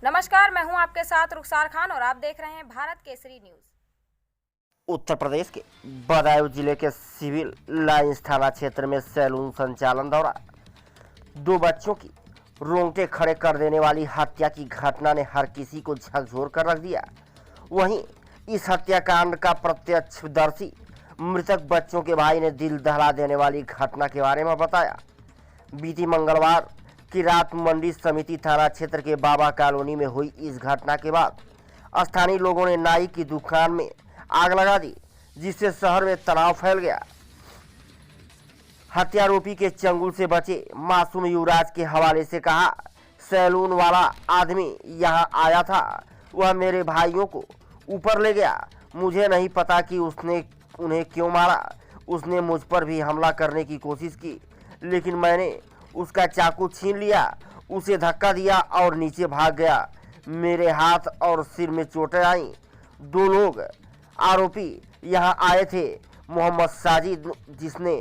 नमस्कार, मैं हूं आपके साथ रुखसार खान और आप देख रहे हैं भारत केसरी न्यूज। उत्तर प्रदेश के बदायूं जिले के सिविल लाइंस थाना क्षेत्र में सैलून संचालन दौरान 2 बच्चों की रोंगटे खड़े कर देने वाली हत्या की घटना ने हर किसी को झकझोर कर रख दिया। वहीं इस हत्याकांड का प्रत्यक्षदर्शी मृतक बच्चों के भाई ने दिल दहला देने वाली घटना के बारे में बताया। बीती मंगलवार की रात मंडी समिति थाना क्षेत्र के बाबा कॉलोनी में हुई इस घटना के बाद स्थानीय लोगों ने नाई की दुकान में आग लगा दी, जिससे शहर में तनाव फैल गया। हत्यारोपी के चंगुल से बचे मासूम युवराज के हवाले से कहा, सैलून वाला आदमी यहां आया था, वह मेरे भाइयों को ऊपर ले गया। मुझे नहीं पता कि उसने उन्हें क्यों मारा। उसने मुझ पर भी हमला करने की कोशिश की, लेकिन मैंने उसका चाकू छीन लिया, उसे धक्का दिया और नीचे भाग गया। मेरे हाथ और सिर में चोटें आईं। 2 लोग आरोपी यहां आए थे। मोहम्मद साजिद, जिसने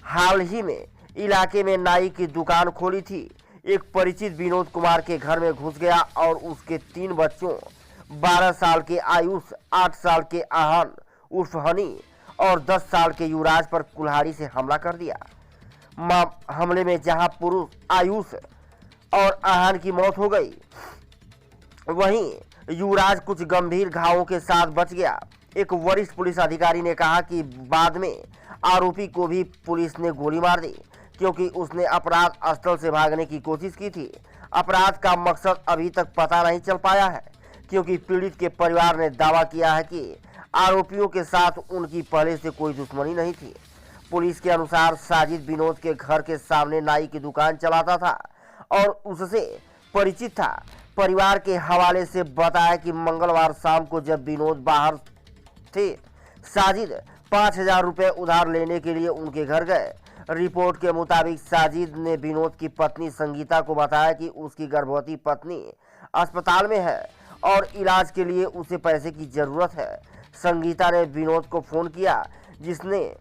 हाल ही में इलाके में नाई की दुकान खोली थी, एक परिचित विनोद कुमार के घर में घुस गया और उसके 3 बच्चों 12 साल के आयुष, 8 साल के आहन उर्फ हनी और 10 साल के युवराज पर कुल्हाड़ी से हमला कर दिया। हमले में जहां पुरुष आयुष और आहन की मौत हो गई, वहीं युवराज कुछ गंभीर घावों के साथ बच गया। एक वरिष्ठ पुलिस अधिकारी ने कहा कि बाद में आरोपी को भी पुलिस ने गोली मार दी, क्योंकि उसने अपराध स्थल से भागने की कोशिश की थी। अपराध का मकसद अभी तक पता नहीं चल पाया है, क्योंकि पीड़ित के परिवार ने दावा किया है कि आरोपियों के साथ उनकी पहले से कोई दुश्मनी नहीं थी। पुलिस के अनुसार साजिद विनोद के घर के सामने नाई की दुकान चलाता था और उससे परिचित था। परिवार के हवाले से बताया कि मंगलवार शाम को जब विनोद बाहर थे, साजिद 5000 रुपये उधार लेने के लिए उनके घर गए। रिपोर्ट के मुताबिक साजिद ने विनोद की पत्नी संगीता को बताया कि उसकी गर्भवती पत्नी अस्पताल में है और इलाज के लिए उसे पैसे की जरूरत है। संगीता ने विनोद को फोन किया, जिसने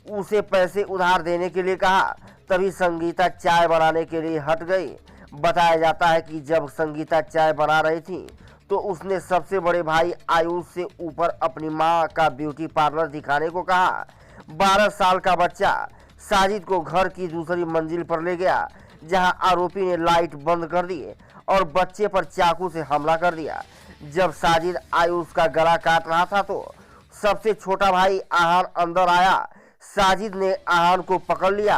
उसे पैसे उधार देने के लिए कहा। तभी संगीता चाय बनाने के लिए हट गई। बताया जाता है कि जब संगीता चाय बना रही थी तो उसने सबसे बड़े भाई आयुष से ऊपर अपनी मां का ब्यूटी पार्लर दिखाने को कहा। 12 साल का बच्चा साजिद को घर की दूसरी मंजिल पर ले गया, जहां आरोपी ने लाइट बंद कर दी और बच्चे पर चाकू से हमला कर दिया। जब साजिद आयुष का गला काट रहा था तो सबसे छोटा भाई आहन अंदर आया। साजिद ने आहन को पकड़ लिया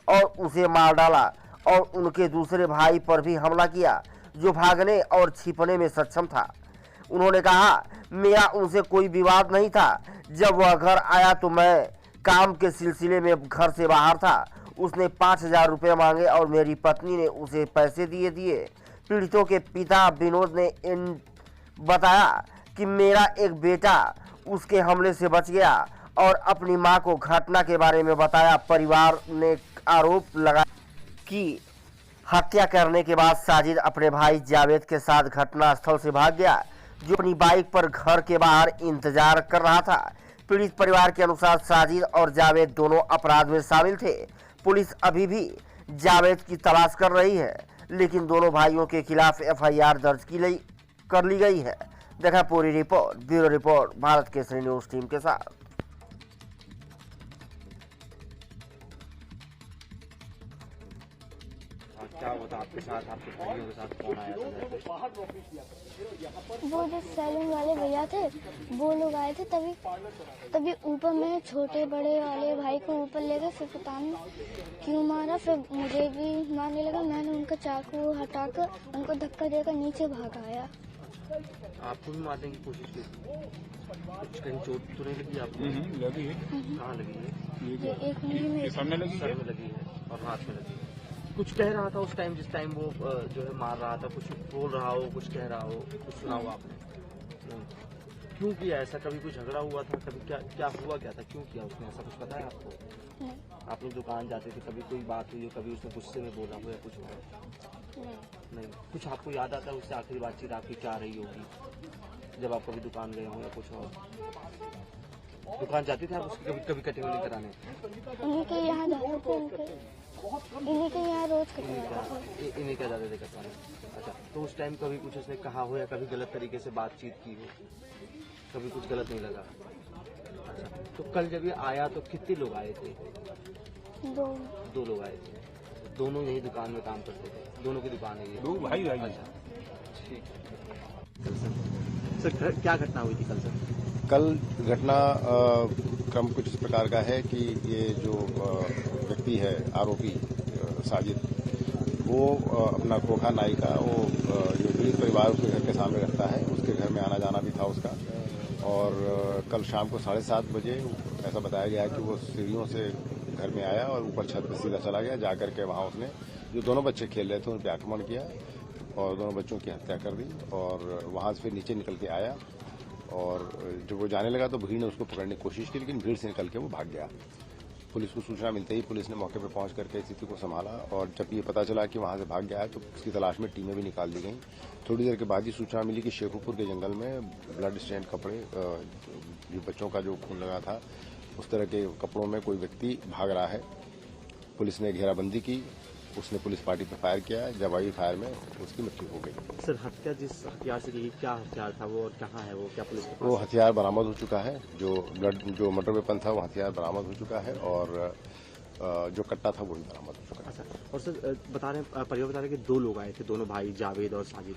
और उसे मार डाला और उनके दूसरे भाई पर भी हमला किया, जो भागने और छिपने में सक्षम था। उन्होंने कहा, मेरा उनसे कोई विवाद नहीं था। जब वह घर आया तो मैं काम के सिलसिले में घर से बाहर था। उसने 5000 रुपये मांगे और मेरी पत्नी ने उसे पैसे दिए। पीड़ितों के पिता विनोद ने बताया कि मेरा एक बेटा उसके हमले से बच गया और अपनी मां को घटना के बारे में बताया। परिवार ने आरोप लगाया कि हत्या करने के बाद साजिद अपने भाई जावेद के साथ घटनास्थल से भाग गया, जो अपनी बाइक पर घर के बाहर इंतजार कर रहा था। पीड़ित परिवार के अनुसार साजिद और जावेद दोनों अपराध में शामिल थे। पुलिस अभी भी जावेद की तलाश कर रही है, लेकिन दोनों भाइयों के खिलाफ FIR दर्ज कर ली गई है। देखा पूरी report, bureau report, Bharat Kesari news team के साथ। क्या होता आपके साथ, आपके भाइयों के साथ कौन आया था? वो जो सैलून वाले भैया थे, वो लोग आए थे। तभी ऊपर में छोटे बड़े वाले भाई को ऊपर ले गए। फिर पता नहीं क्यों मारा, फिर मुझे भी मारने लगा। मैंने उनका चाकू हटाकर उनको धक्का देकर नीचे भाग आया। आपको भी मारने की कोशिश की? कुछ कहीं चोट तो नहीं लगी आपको? लगी है। कहाँ लगी है? ये एक उंगली में सामने लगी सर में लगी है और हाथ में लगी है। कुछ कह रहा था उस टाइम, जिस टाइम वो जो है मार रहा था, कुछ बोल रहा हो, कुछ कह रहा हो, कुछ सुना हो आपने? नहीं। क्यों किया ऐसा? कभी कुछ झगड़ा हुआ था? कभी क्या हुआ, क्या था, क्यों किया उसने ऐसा? कुछ पता है आपको? नहीं। आप लोग दुकान जाते थे, कभी कोई बात हुई हो, कभी उसने गुस्से में बोला हो या कुछ हुआ? नहीं। कुछ आपको याद आता है उससे आखिरी बातचीत आपकी क्या रही होगी, जब आप कभी दुकान गए हो या कुछ और? दुकान जाते थे आप उसकी कभी कटिंग कराने? उनके यहाँ जाते थे। इन्हीं के यहाँ रोज कटवाता था। इन्हें क्या ज्यादा दिक्कत आ रही? अच्छा, तो उस टाइम कभी कुछ उसने कहा हो या कभी गलत तरीके से बातचीत की हो, कभी कुछ गलत नहीं लगा? अच्छा, तो कल जब ये आया तो कितने लोग आए थे? दो लोग आए थे। दोनों यही दुकान में काम करते थे, दोनों की दुकान है ये? दो भाई। अच्छा, ठीक है। सर क्या घटना हुई थी कल सर? कल घटना क्रम कुछ इस प्रकार का है कि ये जो व्यक्ति है आरोपी साजिद, वो अपना खोखा नाई का वो जो पीड़ित परिवार उसके घर के सामने रखता है, उसके घर में आना जाना भी था उसका। और कल शाम को 7:30 बजे ऐसा बताया गया है कि वो सीढ़ियों से घर में आया और ऊपर छत पर सीधा चला गया। जाकर के वहां उसने जो दोनों बच्चे खेल रहे थे उन पर आक्रमण किया और दोनों बच्चों की हत्या कर दी। और वहां से फिर नीचे निकल के आया और जब वो जाने लगा तो भीड़ ने उसको पकड़ने की कोशिश की, लेकिन भीड़ से निकल के वो भाग गया। पुलिस को सूचना मिलते ही पुलिस ने मौके पर पहुंच करके स्थिति को संभाला और जब ये पता चला कि वहां से भाग गया है तो उसकी तलाश में टीमें भी निकाल दी गई। थोड़ी देर के बाद ही सूचना मिली कि शेखुपुर के जंगल में ब्लड स्टेन कपड़े, जो बच्चों का जो खून लगा था उस तरह के कपड़ों में कोई व्यक्ति भाग रहा है। पुलिस ने घेराबंदी की, उसने पुलिस पार्टी पर फायर किया, जवाबी फायर में उसकी मृत्यु हो गई। सर हत्या जिस हथियार से की, क्या हथियार था वो और कहाँ है वो, क्या पुलिस के पास? वो हथियार बरामद हो चुका है, जो मर्डर वेपन था वो हथियार बरामद हो चुका है और जो कट्टा था वो भी बरामद हो चुका है। अच्छा, और सर परिवार बता रहे कि 2 लोग आए थे, दोनों भाई जावेद और साजिद।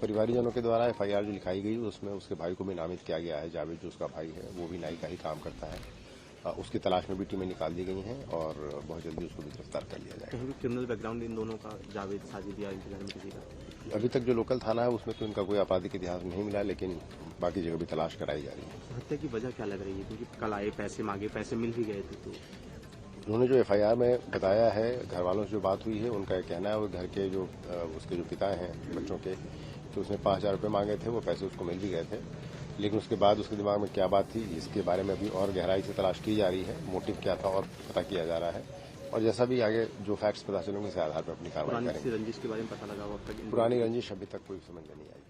परिवारीजनों के द्वारा FIR जो लिखाई गई उसमें उसके भाई को भी नामित किया गया है। जावेद जो उसका भाई है वो भी नाई का ही काम करता है। उसकी तलाश में भी टीमें निकाल दी गई हैं और बहुत जल्दी उसको भी गिरफ्तार कर लिया जाएगा। कहीं भी क्रिमिनल बैकग्राउंड इन दोनों का, जावेद साजिद या इनके घर में किसी का? अभी तक जो लोकल थाना है उसमें तो इनका कोई आपराधिक इतिहास नहीं मिला, लेकिन बाकी जगह भी तलाश कराई जा रही है। हत्या की वजह क्या लग रही है? क्योंकि कल आए, पैसे मांगे, पैसे मिल भी गए थे, तो उन्होंने जो FIR में बताया है, घर वालों से जो बात हुई है उनका कहना है वो घर के जो उसके जो पिता हैं बच्चों के, तो उसने 5,000 रुपये मांगे थे, वो पैसे उसको मिल भी गए थे। लेकिन उसके बाद उसके दिमाग में क्या बात थी इसके बारे में अभी और गहराई से तलाश की जा रही है। मोटिव क्या था और पता किया जा रहा है और जैसा भी आगे जो फैक्ट्स पता चलेंगे उसके आधार पर अपनी कार्रवाई करेंगे। रंजिश के बारे में पता लगा? पुरानी रंजिश अभी तक कोई समझ में नहीं आई।